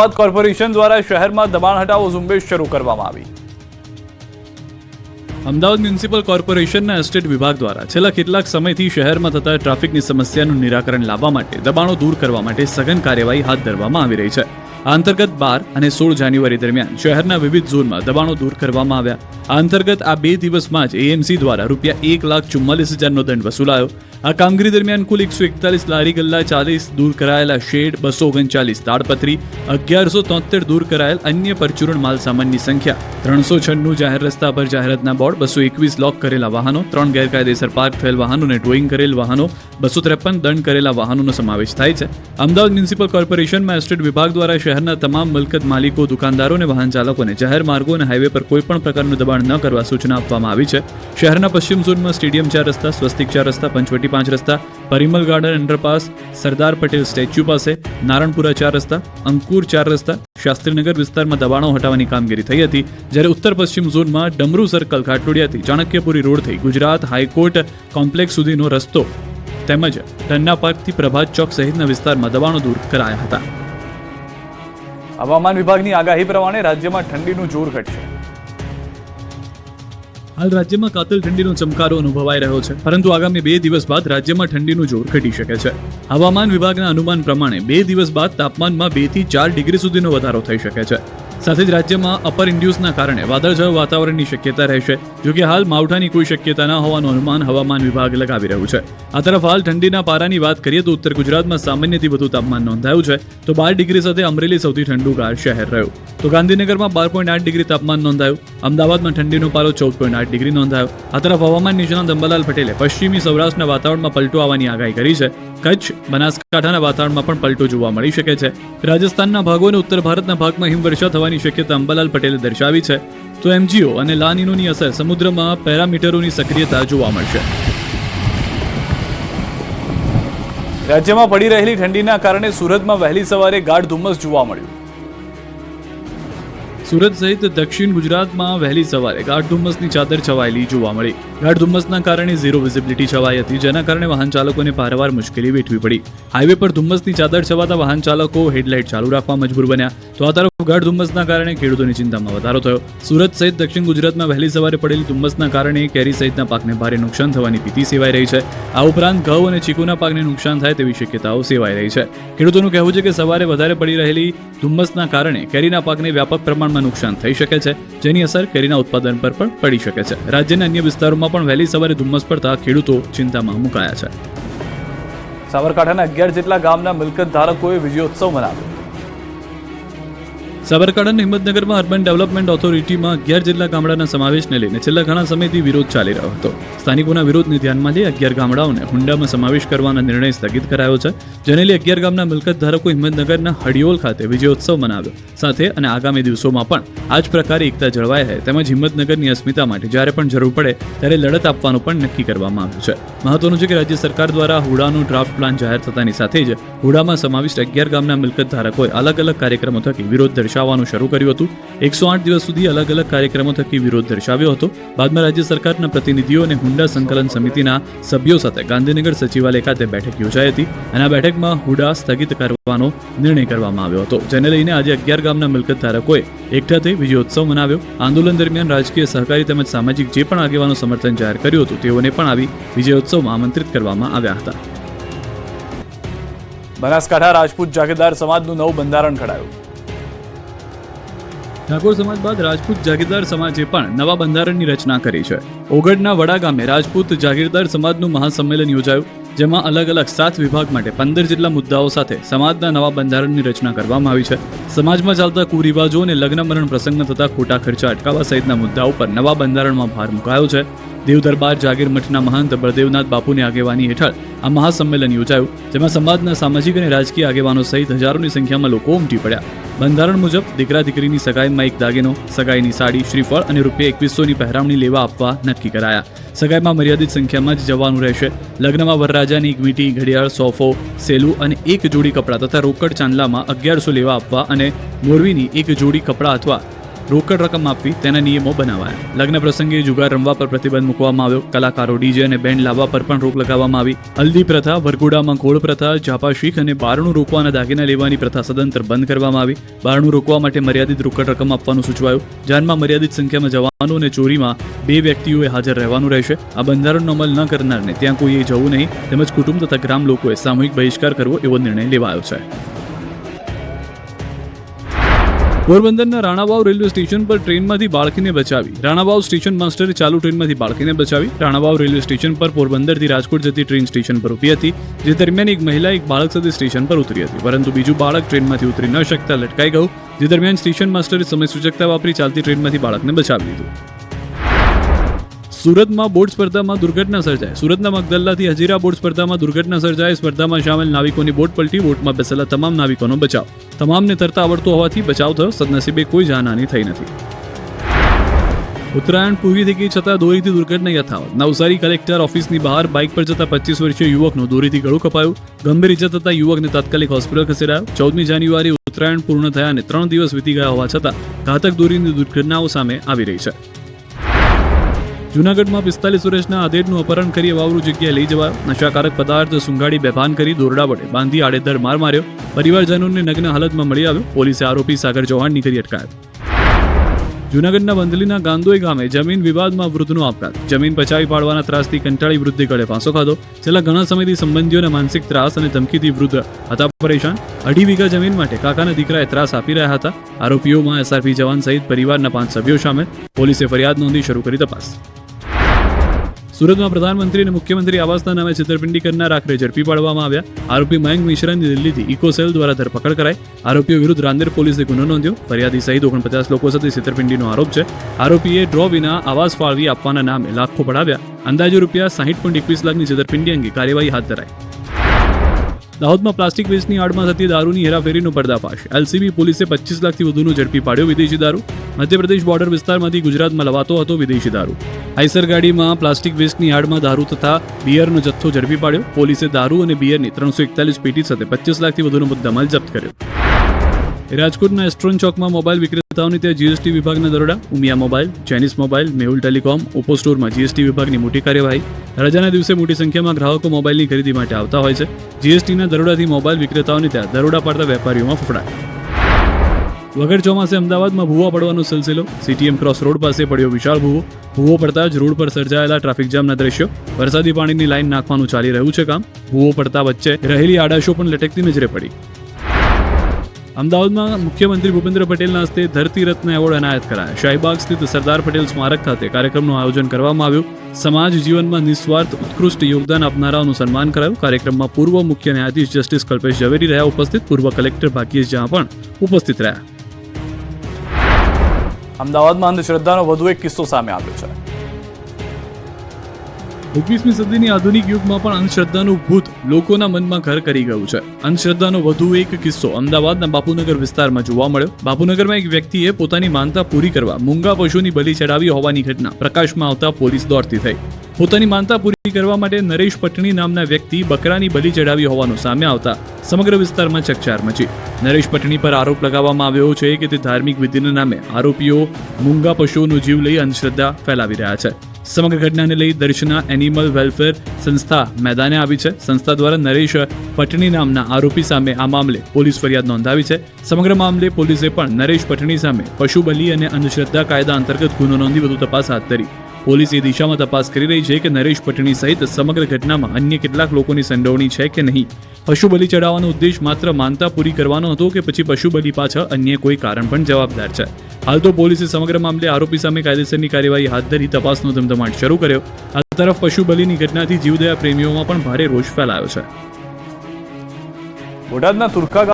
Ahmedabad corporation દ્વારા શહેરમાં દબાણ હટાવો ઝુંબેશ શરૂ કરવામાં આવી। અમદાવાદ મ્યુનિસિપલ કોર્પોરેશનના એસ્ટેટ વિભાગ દ્વારા છેલ્લા કેટલાક સમયથી શહેરમાં થતા ટ્રાફિકની સમસ્યાનું નિરાકરણ લાવવા માટે દબાણો દૂર કરવા માટે સઘન કાર્યવાહી હાથ ધરવામાં આવી રહી છે। આ અંતર્ગત 12 અને 16 જાન્યુઆરી દરમિયાન શહેરના વિવિધ ઝોનમાં દબાણો દૂર કરવામાં આવ્યા। આ અંતર્ગત આ 2 દિવસમાં જ એએમસી દ્વારા ₹1,44,000નો દંડ વસૂલાયો। આ કામગીરી દરમિયાન કુલ 141 લારી ગલ્લા, 40 દૂર કરાયેલા શેડ, 239 તાડપત્રી, 1173 દૂર કરાયેલ અન્ય પરચુરણ માલ સામાનની સંખ્યા, 396 જાહેર રસ્તા પર જાહેરાતના બોર્ડ, 221 લોક કરેલા વાહનો, 3 ગેરકાયદેસર પાર્ક થયેલ વાહનો અને ટોઈંગ કરેલ વાહનો, 253 દંડ કરેલા વાહનોનો સમાવેશ થાય છે। અમદાવાદ મ્યુનિસિપલ કોર્પોરેશનમાં એસ્ટેટ વિભાગ દ્વારા શહેરના તમામ મિલકત માલિકો, દુકાનદારો અને વાહન ચાલકોને જાહેર માર્ગો અને હાઈવે પર કોઈપણ પ્રકારનું દબાણ ન કરવા સૂચના આપવામાં આવી છે। શહેરના પશ્ચિમ ઝોનમાં સ્ટેડિયમ 4 રસ્તા, સ્વસ્તિક 4 રસ્તા, પંચવટી 5 રસ્તા, Parimal garden underpass, Sardar Patel statue પાસે, નારણપુરા 4 રસ્તા, અંકુર 4 રસ્તા, શાસ્ત્રીનગર વિસ્તારમાં દબાણો હટાવવાની કામગીરી થઈ હતી। જ્યારે ઉત્તર પશ્ચિમ ઝોનમાં ડમરૂ સર્કલ, ઘાટલોડિયાથી ચાણક્યપુરી રોડ થઈ ગુજરાત હાઈકોર્ટ કોમ્પ્લેક્સ સુધીનો રસ્તો તેમજ ટન્ના પાર્કથી પ્રભાત ચોક સહિતના વિસ્તારમાં દબાણો દૂર કરાયા હતા। હવામાન વિભાગની આગાહી પ્રમાણે રાજ્યમાં ઠંડીનું જોર ઘટશે। હાલ રાજ્યમાં કાતિલ ઠંડીનો ચમકારો અનુભવાઈ રહ્યો છે, પરંતુ આગામી 2 દિવસ બાદ રાજ્યમાં ઠંડીનું જોર ઘટી શકે છે। હવામાન વિભાગના અનુમાન પ્રમાણે 2 દિવસ બાદ તાપમાનમાં 2 થી 4 ડિગ્રી સુધીનો વધારો થઈ શકે છે। સાથે જ રાજ્યમાં અપર ઇન્ડ્યુસના કારણે વાદળછાયું વાતાવરણની શક્યતા રહેશે। જો કે હાલ માવઠાની કોઈ શક્યતા ન હોવાનું અનુમાન હવામાન વિભાગ લગાવી રહ્યું છે। આ તરફ હાલ ઠંડીના પારાની વાત કરીએ તો ઉત્તર ગુજરાતમાં સામાન્યથી વધુ તાપમાન નોંધાયું છે, તો 12 ડિગ્રી સાથે અમરેલી સૌથી ઠંડુગાર શહેર રહ્યું। તો ગાંધીનગરમાં 12.8 ડિગ્રી તાપમાન નોંધાયું। અમદાવાદમાં ઠંડીનો પારો 14.8 ડિગ્રી નોંધાયો। આ તરફ હવામાન નિષ્ણાત અંબાલાલ પટેલે પશ્ચિમી સૌરાષ્ટ્રના વાતાવરણમાં પલટો આવવાની આગાહી કરી છે। કચ્છ, બનાસકાંઠાના વાતાવરણમાં પણ પલટો જોવા મળી શકે છે। રાજસ્થાનના ભાગો અને ઉત્તર ભારતના ભાગમાં હિમવર્ષા થવાની શક્યતા અંબાલાલ પટેલે દર્શાવી છે। તો એમજીઓ અને લા નીનોની અસર સમુદ્રમાં પેરામીટરોની સક્રિયતા જોવા મળશે। રાજ્યમાં પડી રહેલી ઠંડીના કારણે સુરતમાં વહેલી સવારે ગાઢ ધુમ્મસ જોવા મળ્યું। સુરત સહિત દક્ષિણ ગુજરાતમાં વહેલી સવારે ગાઢ ધુમ્મસની ચાદર છવાયેલી જોવા મળી। ગાઢ ધુમ્મસના કારણે ઝીરો વિઝિબિલિટી છવાઈ હતી, જેના કારણે વાહન ચાલકોને પારાવાર મુશ્કેલી વેઠવી પડી। હાઈવે પર ધુમ્મસની ચાદર છવાતા વાહન ચાલકો હેડલાઇટ ચાલુ રાખવા મજબૂર બન્યા। તો આ તરફ ગાઢ ધુમ્મસના કારણે ખેડૂતોની ચિંતામાં વધારો થયો। સુરત સહિત દક્ષિણ ગુજરાતમાં વહેલી સવારે પડેલી ધુમ્મસના કારણે કેરી સહિતના પાકને ભારે નુકસાન થવાની ભીતિ સેવાઈ રહી છે। આ ઉપરાંત ઘઉં અને ચીકુના પાકને નુકસાન થાય તેવી શક્યતાઓ સેવાઈ રહી છે। ખેડૂતોનું કહેવું છે કે સવારે વધારે પડી રહેલી ધુમ્મસના કારણે કેરીના પાકને વ્યાપક પ્રમાણમાં નુકસાન થઈ શકે છે, જેની અસર કેરીના ઉત્પાદન પર પણ પડી શકે છે। રાજ્યના અન્ય વિસ્તારોમાં પણ વહેલી સવારે ધુમ્મસ પડતા ખેડૂતો ચિંતામાં મુકાયા છે। સાબરકાંઠાના 11 જેટલા ગામના મિલકત ધારકોએ વિજયોત્સવ મનાવ્યો। સાબરકાંઠાના હિંમતનગરમાં અર્બન ડેવલપમેન્ટ ઓથોરિટીમાં 11 જેટલા ગામડાના સમાવેશને લઈને છેલ્લા ઘણા સમયથી વિરોધ ચાલી રહ્યો હતો। સ્થાનિકોના વિરોધને ધ્યાનમાં લઈ 11 ગામડાઓને હુંડામાં સમાવેશ કરવાના નિર્ણય સ્થગિત કરાયો છે, જેને લઈ 11 ગામના મિલકત ધારકો હિંમતનગરના હડિયોલ ખાતે વિજયોત્સવ મનાવ્યો। સાથે અને આગામી દિવસોમાં પણ આ જ પ્રકારે એકતા જળવાઈ રહે તેમજ હિંમતનગરની અસ્મિતા માટે જ્યારે પણ જરૂર પડે ત્યારે લડત આપવાનું પણ નક્કી કરવામાં આવ્યું છે। મહત્વનું છે કે રાજ્ય સરકાર દ્વારા હુડાનો ડ્રાફ્ટ પ્લાન જાહેર થતાની સાથે જ હુડામાં સમાવિષ્ટ 11 ગામના મિલકત ધારકોએ અલગ અલગ કાર્યક્રમો થકી વિરોધ દર્શાવવાનું શરૂ કર્યું હતું। 108 દિવસ સુધી અલગ અલગ કાર્યક્રમો થકી વિરોધ દર્શાવ્યો હતો। બાદમાં રાજ્ય સરકારના પ્રતિનિધિઓ અને હુંડા સંકલન સમિતિના સભ્યો સાથે ગાંધીનગર સચિવાલય ખાતે બેઠક યોજાઈ હતી અને આ બેઠકમાં હુડા સ્થગિત કરવાનો નિર્ણય કરવામાં આવ્યો હતો, જેને લઈને આજે 11 ગામના મિલકત ધારકોએ એકઠા થઈ વિજયોત્સવ મનાવ્યો। આંદોલન દરમિયાન રાજકીય, સહકારી તેમજ સામાજિક જે પણ આગેવાનો સમર્થન જાહેર કર્યું હતું તેઓને પણ આવી વિજયોત્સવમાં આમંત્રિત કરવામાં આવ્યા હતા। બનાસકાંઠા રાજપૂત જાગીરદાર સમાજનું નવું બંધારણ ઘડાયું। ઠાકોર સમાજ બાદ રાજપૂત જાગીરદાર સમાજે પણ નવા બંધારણની રચના કરી છે। ઓગઢના વડા ગામે રાજપૂત જાગીરદાર સમાજનું મહાસંમેલન યોજાયું, જેમાં અલગ અલગ 7 વિભાગ માટે 15 જેટલા મુદ્દાઓ સાથે સમાજના નવા બંધારણની રચના કરવામાં આવી છે। સમાજમાં ચાલતા કુરિવાજો અને લગ્ન મરણ પ્રસંગમાં થતા ખોટા ખર્ચા અટકાવવા સહિતના મુદ્દાઓ પર નવા બંધારણમાં ભાર મુકાયો છે। દેવ દરબાર જાગીર મઠના મહંત બળદેવનાથ બાપુની આગેવાની હેઠળ આ મહાસંમેલન યોજાયું, જેમાં સમાજના સામાજિક અને રાજકીય આગેવાનો સહિત હજારોની સંખ્યામાં લોકો ઉમટી પડ્યા। બંધારણ મુજબ દીકરા દીકરીની સગાઈમાં એક દાગીનો, સગાઈની સાડી, શ્રીફળ અને ₹2100ની પહેરામણી લેવા આપવા નક્કી કરાયા। સગાઈમાં મર્યાદિત સંખ્યામાં જ જવાનું રહેશે। લગ્નમાં વરરાજાની એક વીંટી, ઘડિયાળ, સોફો, સેલું અને એક જોડી કપડાં તથા રોકડ ચાંદલામાં 1100 લેવા આપવા અને મોરવીની એક જોડી કપડાં અથવા રોકડ રકમ આપવી તેના નિયમો બનાવાયા. લગ્ન પ્રસંગે જુગાર રમવા પર પ્રતિબંધ મૂકવામાં આવ્યો. કલાકારો, ડીજે અને બેન્ડ લાવવા પર પણ રોક લગાવવામાં આવી. હલ્દી પ્રથા, વરઘોડામાં ગોળ પ્રથા, ઝાપા શીખ અને બારણું રોકવાના દાગીના લેવાની પ્રથા સદંતર બંધ કરવામાં આવી. બારણું રોકવા માટે મર્યાદિત રોકડ રકમ આપવાનું સૂચવાયું. જાનમાં મર્યાદિત સંખ્યામાં જવાનું અને ચોરીમાં 2 વ્યક્તિઓએ હાજર રહેવાનું રહેશે. આ બંધારણનો અમલ ન કરનારને ત્યાં કોઈએ જવું નહીં તેમજ કુટુંબ તથા ગ્રામ લોકોએ સામૂહિક બહિષ્કાર કરવો એવો નિર્ણય લેવાયો છે. પોરબંદરના રાણાવાવ રેલવે સ્ટેશન પર ટ્રેનમાંથી બાળકીને બચાવી. રાણાવાવ સ્ટેશન માસ્ટરે ચાલુ ટ્રેનમાંથી બાળકીને બચાવી. રાણાવાવ રેલવે સ્ટેશન પર પોરબંદરથી રાજકોટ જતી ટ્રેન સ્ટેશન પર ઊભી હતી. જે દરમિયાન એક મહિલા એક બાળક સાથે સ્ટેશન પર ઉતરી હતી, પરંતુ બીજું બાળક ટ્રેનમાંથી ઉતરી ન શકતા લટકાઈ ગયું. જે દરમિયાન સ્ટેશન માસ્ટરે સમય સૂચકતા વાપરી ચાલતી ટ્રેનમાંથી બાળકને બચાવી લીધું. સુરતમાં બોટ સ્પર્ધામાં દુર્ઘટના સર્જાઈ. સુરતના મગદલ્લાથી હજીરા બોટ સ્પર્ધામાં દુર્ઘટના સર્જાઈ. સ્પર્ધામાં સામેલ નાવિકોની બોટ પલટી. બોટમાં બેસેલા તમામ નાવિકોનો બચાવ. તમામને તરતા આવડતું હોવાથી બચાવ થયો. સદનસીબે કોઈ જાનહાની થઈ નથી. ઉત્તરાયણ પૂરી થઈ ગઈ છતાં દોરીથી દુર્ઘટના યથાવત. નવસારી કલેક્ટર ઓફિસની બહાર બાઇક પર જતા 25 વર્ષીય યુવકનું દોરીથી ગળું કપાયું. ગંભીર ઇજા થતા યુવકને તાત્કાલિક હોસ્પિટલ ખસેડાયો. 14મી જાન્યુઆરી ઉત્તરાયણ પૂર્ણ થયા અને 3 દિવસ વીતી ગયા હોવા છતાં ઘાતક દોરીની દુર્ઘટનાઓ સામે આવી રહી છે. જૂનાગઢમાં 45 વર્ષના આધેડનું અપહરણ કરી અવાવરૂ જગ્યાએ લઈ જવાયો. નશાકારક પદાર્થ સૂંઘાડી બેભાન કરી દોરડા વડે બાંધી આડેધડ માર માર્યો. પરિવારજનોને નગ્ન હાલતમાં મળી આવ્યો. પોલીસે આરોપી સાગર ચૌહાણની કરી અટકાયત. જૂનાગઢના બંધલીના ગાંદોઈ ગામે જમીન વિવાદમાં વૃદ્ધનો આપઘાત. જમીન પચાવી પાડવાના ત્રાસથી કંટાળી વૃદ્ધે ગળે ફાંસો ખાધો. છેલ્લા ઘણા સમયથી સંબંધીઓના માનસિક ત્રાસ અને ધમકીથી વૃદ્ધ હતા પરેશાન. 2.5 વીઘા જમીન માટે કાકાના દીકરાએ ત્રાસ આપી રહ્યા હતા. આરોપીઓમાં એસઆરપી જવાન સહિત પરિવારના 5 સભ્યો સામેલ. પોલીસે ફરિયાદ નોંધી શરૂ કરી તપાસ. સુરતમાં પ્રધાનમંત્રી અને મુખ્યમંત્રી આવાસના નામે છેતરપિંડી કરનાર આખરે ઝડપી પાડવામાં આવ્યા. આરોપી મયંક મિશ્રાની દિલ્હીથી ઇકોસેલ દ્વારા ધરપકડ કરાઈ. આરોપીઓ વિરુદ્ધ રાંદેર પોલીસે ગુનો નોંધ્યો. ફરિયાદી સહિત 49 લોકો સાથે છેતરપિંડીનો આરોપ છે. આરોપીએ ડ્રો વિના આવાસ ફાળવી આપવાના નામે લાખો પડાવ્યા. અંદાજે ₹60.21 લાખની છેતરપિંડી અંગે કાર્યવાહી હાથ ધરાઈ. દાહોદમાં પ્લાસ્ટિક વેસ્ટની આડમાં થતી દારૂની હેરાફેરીનો પર્દાફાશ. એલસીબી પોલીસે 25 લાખથી વધુનો ઝડપી પાડ્યો વિદેશી દારૂ. મધ્યપ્રદેશ બોર્ડર વિસ્તારમાંથી ગુજરાતમાં લવાતો હતો વિદેશી દારૂ. આઈસર ગાડીમાં પ્લાસ્ટિક વેસ્ટની આડમાં દારૂ તથા બિયરનો જથ્થો ઝડપી પાડ્યો. પોલીસે દારૂ અને બિયરની 341 પેટી સાથે 25 લાખથી વધુનો મુદ્દામાલ જપ્ત કર્યો. રાજકોટના એસ્ટ્રોન ચોકમાં મોબાઈલ વિક્રેતાઓની ત્યાં જીએસટી વિભાગના દરોડા. Umiya mobile, Chinese mobile, Mehul telecom, Oppo સ્ટોરમાં જીએસટી વિભાગની મોટી કાર્યવાહી. રજાના દિવસે મોટી સંખ્યામાં ગ્રાહકો મોબાઈલની ખરીદી માટે આવતા હોય છે. જીએસટીના દરોડાથી મોબાઈલ વિક્રેતાઓની ત્યાં દરોડા પાડતા વેપારીઓમાં ફફડાટ. વગર ચોમાસે અમદાવાદમાં ભૂવા પડવાનો સિલસિલો. સીટીએમ ક્રોસ રોડ પાસે પડ્યો વિશાળ ભૂવો. ભૂવો પડતા જ રોડ પર સર્જાયેલા ટ્રાફિક જામના દ્રશ્યો. વરસાદી પાણીની લાઈન નાખવાનું ચાલી રહ્યું છે કામ. ભૂવો પડતા વચ્ચે રહેલી આડાશો પણ લટકતી નજરે પડી. અમદાવાદમાં મુખ્યમંત્રી ભૂપેન્દ્ર પટેલના હસ્તે ધરતી રત્ન એવોર્ડ એનાયત કરાયા. શાહીબાગ સ્થિત સરદાર પટેલ સ્મારક ખાતે કાર્યક્રમનું આયોજન કરવામાં આવ્યું. સમાજ જીવનમાં નિસ્વાર્થ ઉત્કૃષ્ટ યોગદાન આપનારાઓનું સન્માન કરાયું. કાર્યક્રમમાં પૂર્વ મુખ્ય ન્યાયાધીશ જસ્ટિસ કલ્પેશ ઝવેરી રહ્યા ઉપસ્થિત. પૂર્વ કલેક્ટર ભાગ્યેશ ઝા પણ ઉપસ્થિત રહ્યા. અમદાવાદમાં અંધશ્રદ્ધાનો વધુ એક કિસ્સો સામે આવ્યો છે. 21મી સદીની આધુનિક યુગમાં પણ અંધશ્રદ્ધાનું ભૂત લોકોના મનમાં ઘર કરી ગયું છે. અંધશ્રદ્ધાનો વધુ એક કિસ્સો અમદાવાદના બાપુનગર વિસ્તારમાં જોવા મળ્યો. બાપુનગરમાં એક વ્યક્તિએ પોતાની માનતા પૂરી કરવા મૂંગા પશુની બલિ ચડાવી હોવાની ઘટના પ્રકાશમાં આવતા પોલીસ દોડતી થઈ. પોતાની માનતા પૂરી કરવા માટે નરેશ પટણી નામના વ્યક્તિ બકરાની બલિ ચડાવી હોવાનું સામે આવતા સમગ્ર વિસ્તારમાં ચકચાર મચી. નરેશ પટણી પર આરોપ લગાવવામાં આવ્યો છે કે તે ધાર્મિક વિધિના નામે આરોપીઓ મૂંગા પશુઓનો જીવ લઈ અંધશ્રદ્ધા ફેલાવી રહ્યા છે. સમગ્ર ઘટનાને લઈ દર્શના એનિમલ વેલફેર સંસ્થા મેદાને આવી છે. સંસ્થા દ્વારા નરેશ પટણી નામના આરોપી સામે આ મામલે પોલીસ ફરિયાદ નોંધાવી છે. સમગ્ર મામલે પોલીસે પણ નરેશ પટણી સામે પશુ બલિ અને અંધશ્રદ્ધા કાયદા અંતર્ગત ગુનો નોંધી વધુ તપાસ હાથ ધરી. પોલીસ એ દિશામાં તપાસ કરી રહી છે કે નરેશ પટણી સહિત સમગ્ર ઘટનામાં અન્ય કેટલાક લોકોની સંડોવણી છે કે નહીં. પશુ બલિ ચડાવવાનો ઉદ્દેશ માત્ર માનતા પૂરી કરવાનો હતો કે પછી પશુ બલિ પાછળ અન્ય કોઈ કારણ પણ જવાબદાર છે. હાલ તો પોલીસે સમગ્ર મામલે આરોપી સામે કાયદેસરની કાર્યવાહી હાથ ધરી તપાસનો ધમધમાટ શરૂ કર્યો. આ તરફ પશુ બલિની ઘટનાથી જીવદયા પ્રેમીઓમાં પણ ભારે રોષ ફેલાયો છે. બોટાદના તુરખા